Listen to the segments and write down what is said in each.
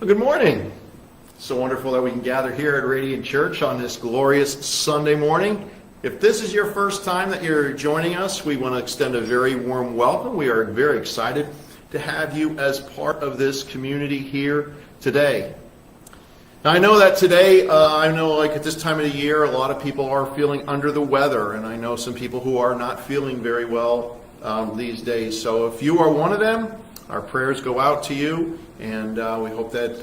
Well, good morning. So wonderful that we can gather here at Radiant Church on this glorious Sunday morning. If this is your first time that you're joining us, we want to extend a very warm welcome. We are very excited to have you as part of this community here today. Now, I know that today, like at this time of the year, a lot of people are feeling under the weather, and I know some people who are not feeling very well these days. So if you are one of them, our prayers go out to you, and we hope that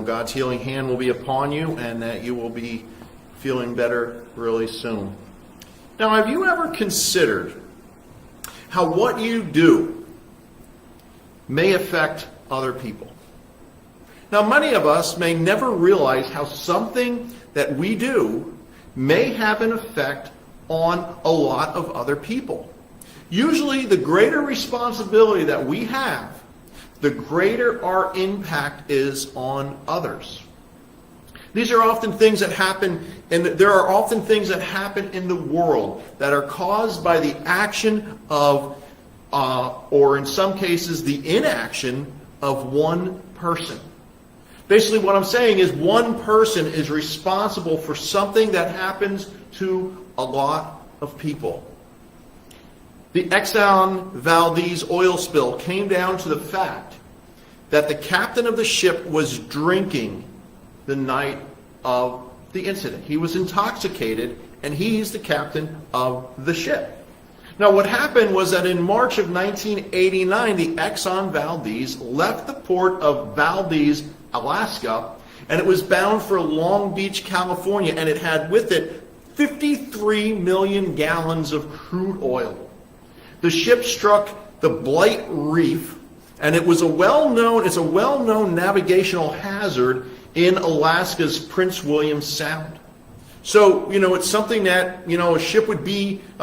God's healing hand will be upon you and that you will be feeling better really soon. Now, have you ever considered how what you do may affect other people? Now, many of us may never realize how something that we do may have an effect on a lot of other people. Usually, the greater responsibility that we have, the greater our impact is on others. These are often things that happen, and there are often things that happen in the world that are caused by the action of, or in some cases, the inaction of one person. Basically, what I'm saying is one person is responsible for something that happens to a lot of people. The Exxon Valdez oil spill came down to the fact that the captain of the ship was drinking the night of the incident. He was intoxicated, and he's the captain of the ship. Now, what happened was that in March of 1989, the Exxon Valdez left the port of Valdez, Alaska, and it was bound for Long Beach, California, and it had with it 53 million gallons of crude oil. The ship struck the Blight Reef, and it's a well-known navigational hazard in Alaska's Prince William Sound. So, it's something that, a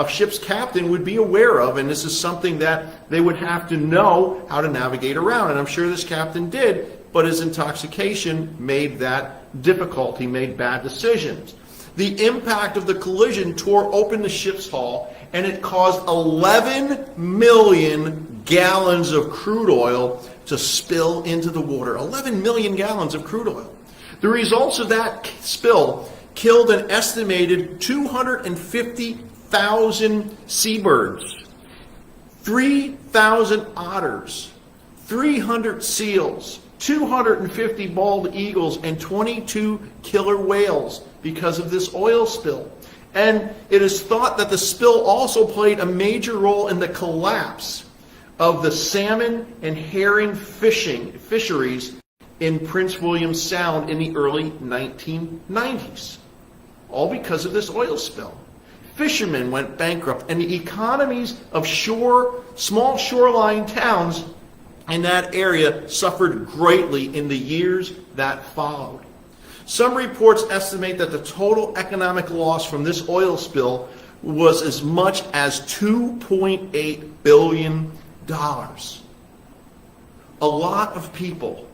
ship's captain would be aware of, and this is something that they would have to know how to navigate around. And I'm sure this captain did, but his intoxication made that difficult. He made bad decisions. The impact of the collision tore open the ship's hull, and it caused 11 million gallons of crude oil to spill into the water. 11 million gallons of crude oil. The results of that spill killed an estimated 250,000 seabirds, 3,000 otters, 300 seals, 250 bald eagles, and 22 killer whales because of this oil spill. And it is thought that the spill also played a major role in the collapse of the salmon and herring fisheries in Prince William Sound in the early 1990s. All because of this oil spill. Fishermen went bankrupt, and the economies of small shoreline towns in that area suffered greatly in the years that followed. Some reports estimate that the total economic loss from this oil spill was as much as $2.8 billion. A lot of people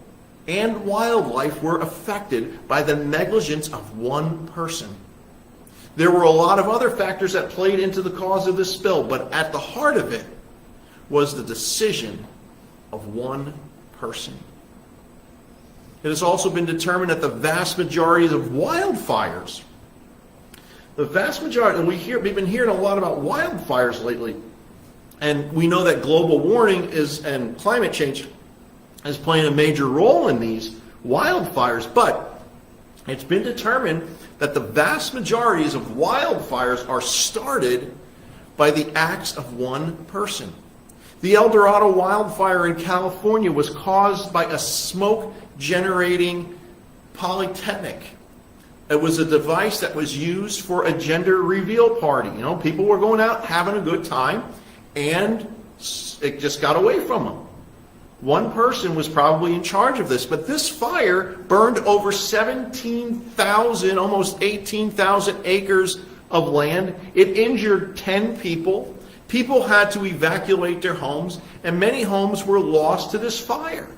and wildlife were affected by the negligence of one person. There were a lot of other factors that played into the cause of this spill, but at the heart of it was the decision of one person. It has also been determined that the vast majority of wildfires, and we've been hearing a lot about wildfires lately, and we know that global warming and climate change is playing a major role in these wildfires, but it's been determined that the vast majorities of wildfires are started by the acts of one person. The El Dorado wildfire in California was caused by a smoke-generating polytechnic. It was a device that was used for a gender reveal party. People were going out having a good time, and it just got away from them. One person was probably in charge of this, but this fire burned over 17,000, almost 18,000 acres of land. It injured 10 people. People had to evacuate their homes, and many homes were lost to this fire.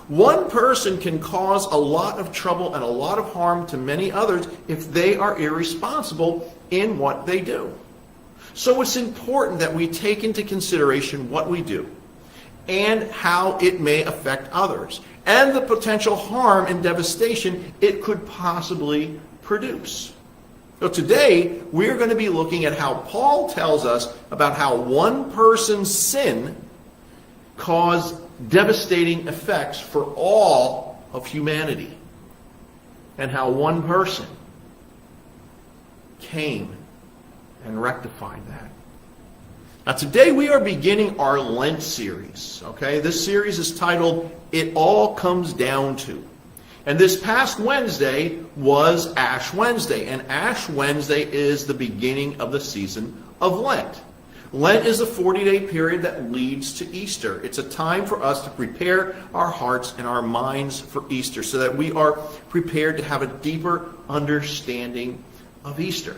One person can cause a lot of trouble and a lot of harm to many others if they are irresponsible in what they do. So it's important that we take into consideration what we do. and how it may affect others, and the potential harm and devastation it could possibly produce. So today, we're going to be looking at how Paul tells us about how one person's sin caused devastating effects for all of humanity, and how one person came and rectified that. Now today we are beginning our Lent series, okay? This series is titled, It All Comes Down To. And this past Wednesday was Ash Wednesday, and Ash Wednesday is the beginning of the season of Lent. Lent is a 40-day period that leads to Easter. It's a time for us to prepare our hearts and our minds for Easter so that we are prepared to have a deeper understanding of Easter.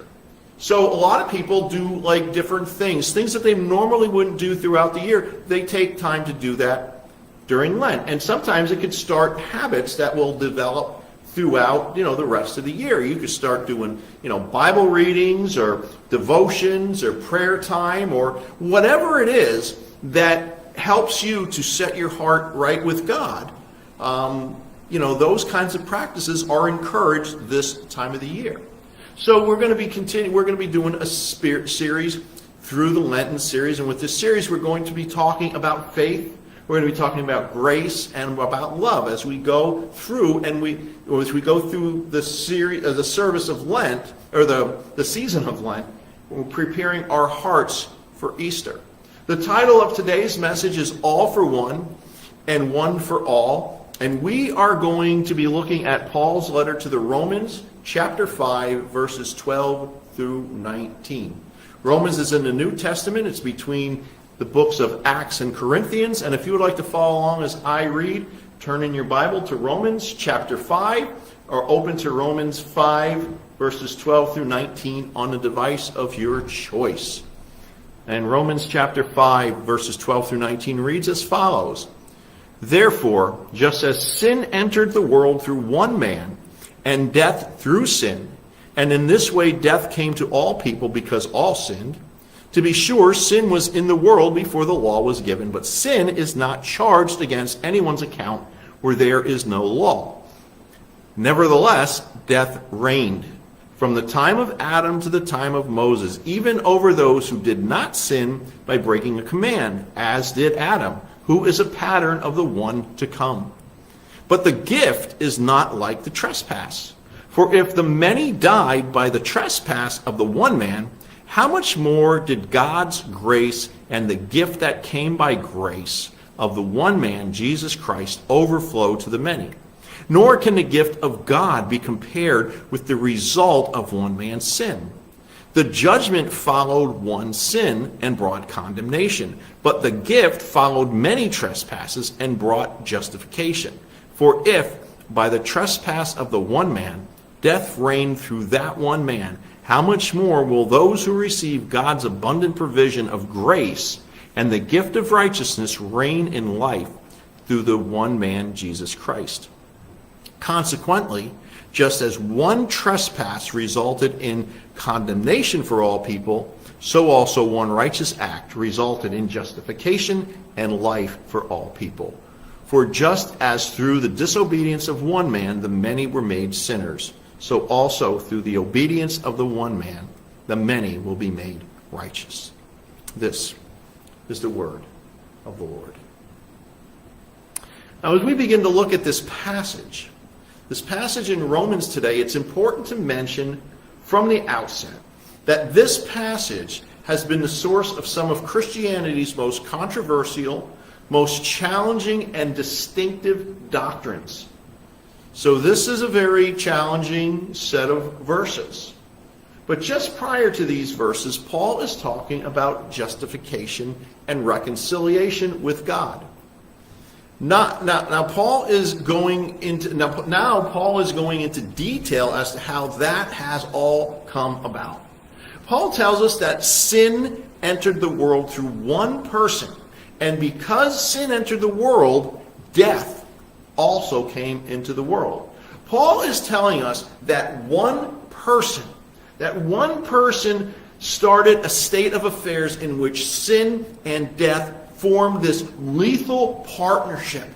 So a lot of people do like different things that they normally wouldn't do throughout the year. They take time to do that during Lent. And sometimes it could start habits that will develop throughout, the rest of the year. You could start doing, Bible readings or devotions or prayer time or whatever it is that helps you to set your heart right with God. Those kinds of practices are encouraged this time of the year. So we're going to be doing a series through the Lenten series, and with this series we're going to be talking about faith, we're going to be talking about grace, and about love as we go through the series, the service of Lent, or the season of Lent. We're preparing our hearts for Easter. The title of today's message is All for One and One for All, and we are going to be looking at Paul's letter to the Romans, chapter 5, verses 12 through 19. Romans is in the New Testament. It's between the books of Acts and Corinthians. And if you would like to follow along as I read, turn in your Bible to Romans chapter 5, or open to Romans 5, verses 12 through 19 on the device of your choice. And Romans chapter 5, verses 12 through 19 reads as follows. Therefore, just as sin entered the world through one man, and death through sin, and in this way death came to all people because all sinned. To be sure, sin was in the world before the law was given, but sin is not charged against anyone's account where there is no law. Nevertheless, death reigned from the time of Adam to the time of Moses, even over those who did not sin by breaking a command, as did Adam, who is a pattern of the one to come. But the gift is not like the trespass. For if the many died by the trespass of the one man, how much more did God's grace and the gift that came by grace of the one man, Jesus Christ, overflow to the many? Nor can the gift of God be compared with the result of one man's sin. The judgment followed one sin and brought condemnation, but the gift followed many trespasses and brought justification. For if, by the trespass of the one man, death reigned through that one man, how much more will those who receive God's abundant provision of grace and the gift of righteousness reign in life through the one man, Jesus Christ? Consequently, just as one trespass resulted in condemnation for all people, so also one righteous act resulted in justification and life for all people. For just as through the disobedience of one man the many were made sinners, so also through the obedience of the one man the many will be made righteous. This is the word of the Lord. Now, as we begin to look at this passage in Romans today, it's important to mention from the outset that this passage has been the source of some of Christianity's most controversial, most challenging, and distinctive doctrines. So this is a very challenging set of verses. But just prior to these verses, Paul is talking about justification and reconciliation with God. Now Paul is going into detail as to how that has all come about. Paul tells us that sin entered the world through one person, and because sin entered the world, death also came into the world. Paul is telling us that one person started a state of affairs in which sin and death formed this lethal partnership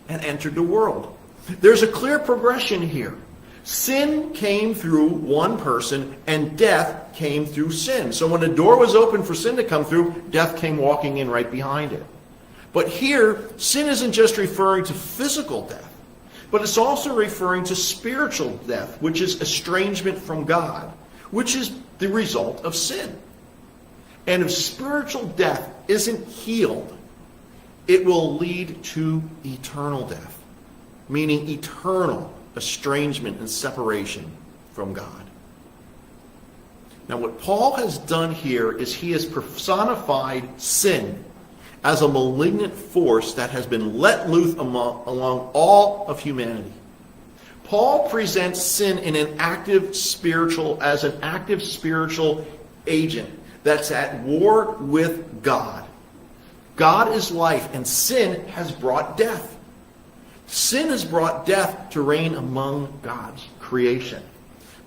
and entered the world. There's a clear progression here. Sin came through one person, and death came through sin. So when the door was open for sin to come through, death came walking in right behind it. But here, sin isn't just referring to physical death, but it's also referring to spiritual death, which is estrangement from God, which is the result of sin. And if spiritual death isn't healed, it will lead to eternal death, meaning eternal estrangement and separation from God. Now, what Paul has done here is he has personified sin as a malignant force that has been let loose along all of humanity. Paul presents sin in as an active spiritual agent that's at war with God. God is life, and sin has brought death. Sin has brought death to reign among God's creation.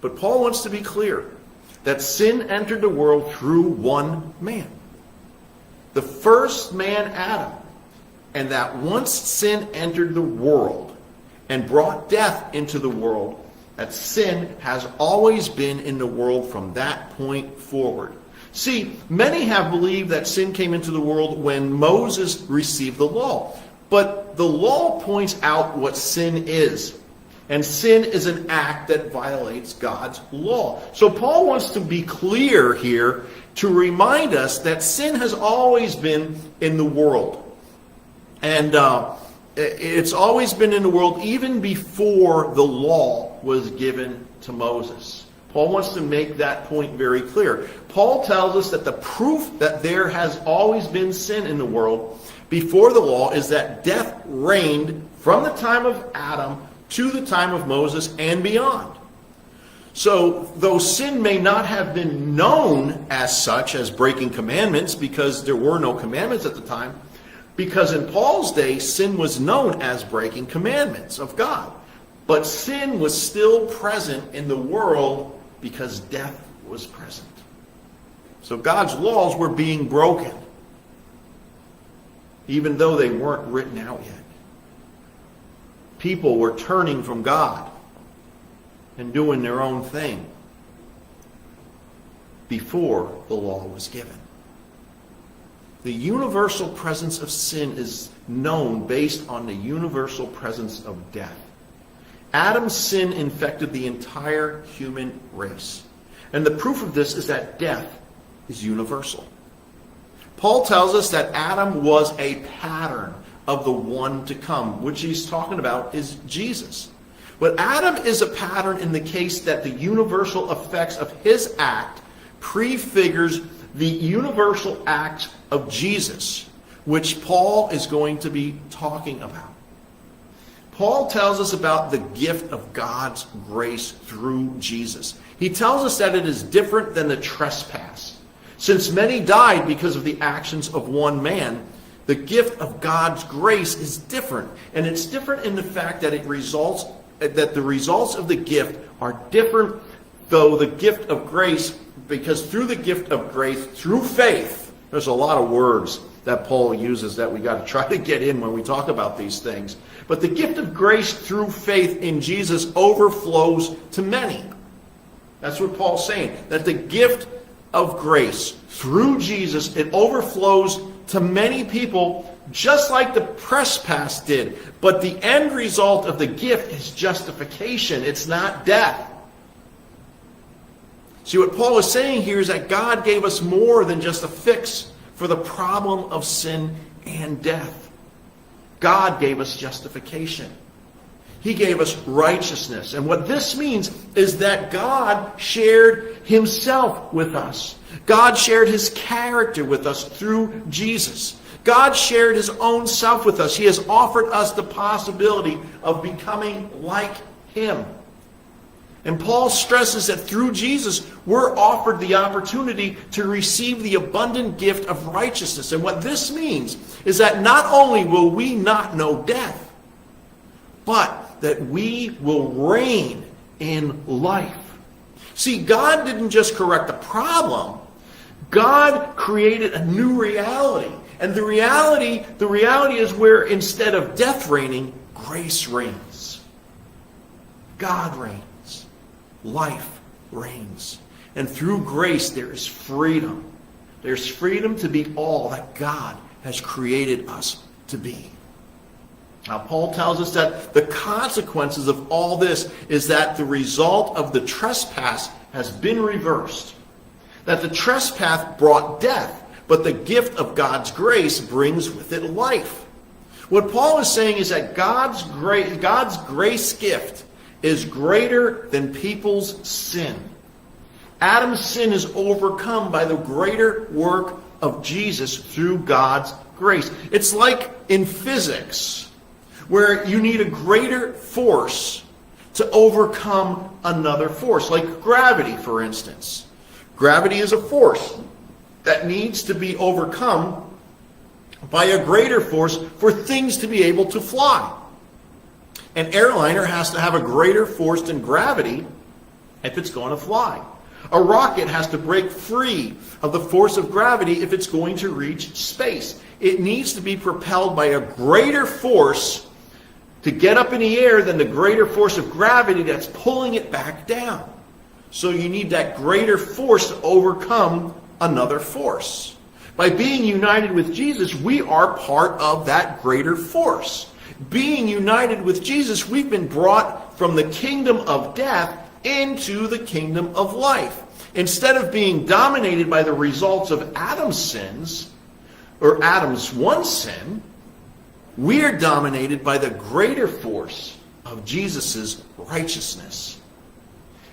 But Paul wants to be clear that sin entered the world through one man, the first man, Adam. And that once sin entered the world and brought death into the world, that sin has always been in the world from that point forward. See, many have believed that sin came into the world when Moses received the law. But the law points out what sin is. And sin is an act that violates God's law. So Paul wants to be clear here to remind us that sin has always been in the world. And it's always been in the world even before the law was given to Moses. Paul wants to make that point very clear. Paul tells us that the proof that there has always been sin in the world before the law is that death reigned from the time of Adam to the time of Moses and beyond. So, though sin may not have been known as such as breaking commandments, because there were no commandments at the time, because in Paul's day, sin was known as breaking commandments of God. But sin was still present in the world because death was present. So God's laws were being broken, even though they weren't written out yet. People were turning from God and doing their own thing before the law was given. The universal presence of sin is known based on the universal presence of death. Adam's sin infected the entire human race. And the proof of this is that death is universal. Paul tells us that Adam was a pattern of the one to come, which he's talking about is Jesus. But Adam is a pattern in the case that the universal effects of his act prefigures the universal act of Jesus, which Paul is going to be talking about. Paul tells us about the gift of God's grace through Jesus. He tells us that it is different than the trespass. Since many died because of the actions of one man, the gift of God's grace is different. And it's different in the fact that the results of the gift are different, though the gift of grace, because through the gift of grace, through faith, there's a lot of words that Paul uses that we got to try to get in when we talk about these things. But the gift of grace through faith in Jesus overflows to many. That's what Paul's saying, that the gift of grace through Jesus, it overflows to many people, just like the trespass did. But the end result of the gift is justification. It's not death. See, what Paul is saying here is that God gave us more than just a fix for the problem of sin and death. God gave us justification. He gave us righteousness. And what this means is that God shared himself with us. God shared his character with us through Jesus. God shared his own self with us. He has offered us the possibility of becoming like him. And Paul stresses that through Jesus, we're offered the opportunity to receive the abundant gift of righteousness. And what this means is that not only will we not know death, but that we will reign in life. See, God didn't just correct the problem. God created a new reality. And the reality is where instead of death reigning, grace reigns. God reigns. Life reigns. And through grace there is freedom. There's freedom to be all that God has created us to be. Now, Paul tells us that the consequences of all this is that the result of the trespass has been reversed. That the trespass brought death, but the gift of God's grace brings with it life. What Paul is saying is that God's grace gift is greater than people's sin. Adam's sin is overcome by the greater work of Jesus through God's grace. It's like in physics, where you need a greater force to overcome another force, like gravity, for instance. Gravity is a force that needs to be overcome by a greater force for things to be able to fly. An airliner has to have a greater force than gravity if it's going to fly. A rocket has to break free of the force of gravity if it's going to reach space. It needs to be propelled by a greater force to get up in the air than the greater force of gravity that's pulling it back down. So you need that greater force to overcome another force. By being united with Jesus, we are part of that greater force. Being united with Jesus, we've been brought from the kingdom of death into the kingdom of life. Instead of being dominated by the results of Adam's sins, or Adam's one sin, we are dominated by the greater force of Jesus' righteousness.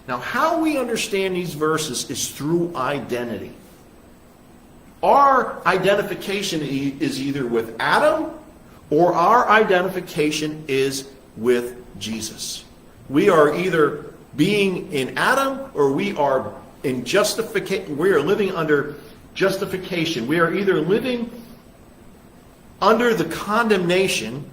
Now, how we understand these verses is through identity. Our identification is either with Adam or our identification is with Jesus. We are either being in Adam or we are in justification. We are living under justification. We are either living under the condemnation,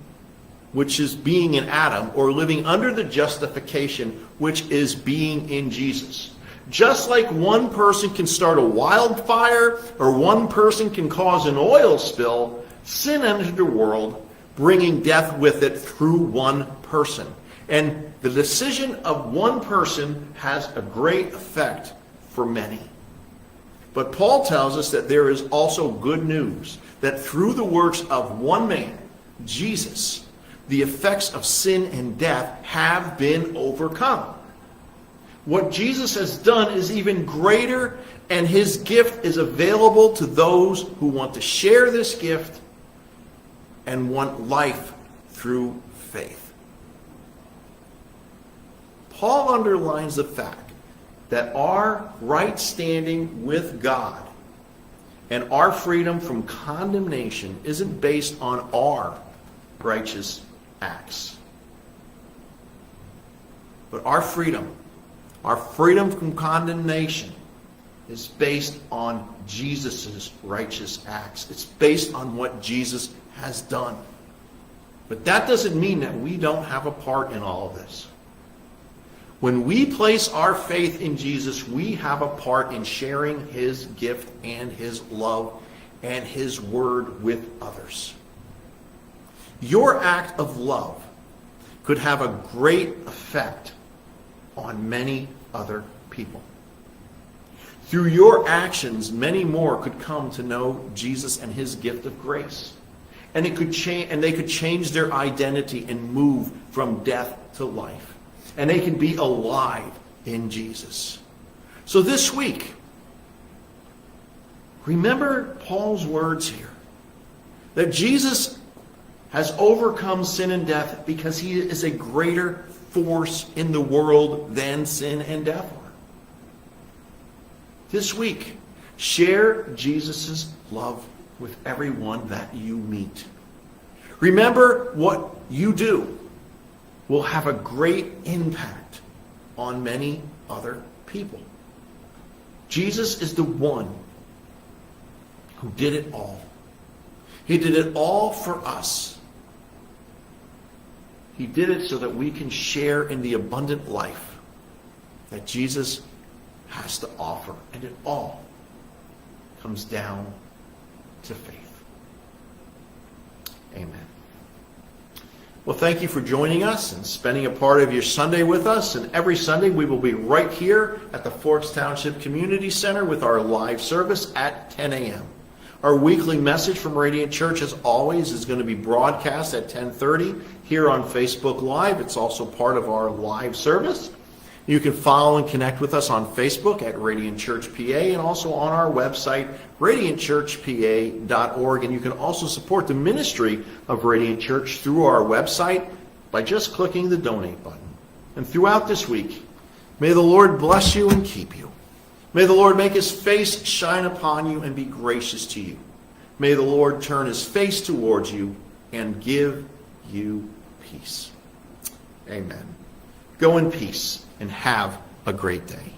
which is being in Adam, or living under the justification, which is being in Jesus. Just like one person can start a wildfire or one person can cause an oil spill, sin entered the world, bringing death with it through one person. And the decision of one person has a great effect for many. But Paul tells us that there is also good news, that through the works of one man, Jesus, the effects of sin and death have been overcome. What Jesus has done is even greater, and his gift is available to those who want to share this gift and want life through faith. Paul underlines the fact that our right standing with God and our freedom from condemnation isn't based on our righteous acts. But our freedom from condemnation is based on Jesus' righteous acts. It's based on what Jesus has done. But that doesn't mean that we don't have a part in all of this. When we place our faith in Jesus, we have a part in sharing his gift and his love and his word with others. Your act of love could have a great effect on many other people. Through your actions, many more could come to know Jesus and his gift of grace. And they could change their identity and move from death to life. And they can be alive in Jesus. So this week, remember Paul's words here. That Jesus has overcome sin and death because he is a greater force in the world than sin and death are. This week, share Jesus' love with everyone that you meet. Remember, what you do will have a great impact on many other people. Jesus is the one who did it all. He did it all for us. He did it so that we can share in the abundant life that Jesus has to offer. And it all comes down to faith. Amen. Well, thank you for joining us and spending a part of your Sunday with us. And every Sunday we will be right here at the Forks Township Community Center with our live service at 10 a.m. Our weekly message from Radiant Church, as always, is going to be broadcast at 10:30 here on Facebook Live. It's also part of our live service. You can follow and connect with us on Facebook at Radiant Church PA and also on our website, radiantchurchpa.org. And you can also support the ministry of Radiant Church through our website by just clicking the donate button. And throughout this week, may the Lord bless you and keep you. May the Lord make his face shine upon you and be gracious to you. May the Lord turn his face towards you and give you peace. Amen. Go in peace and have a great day.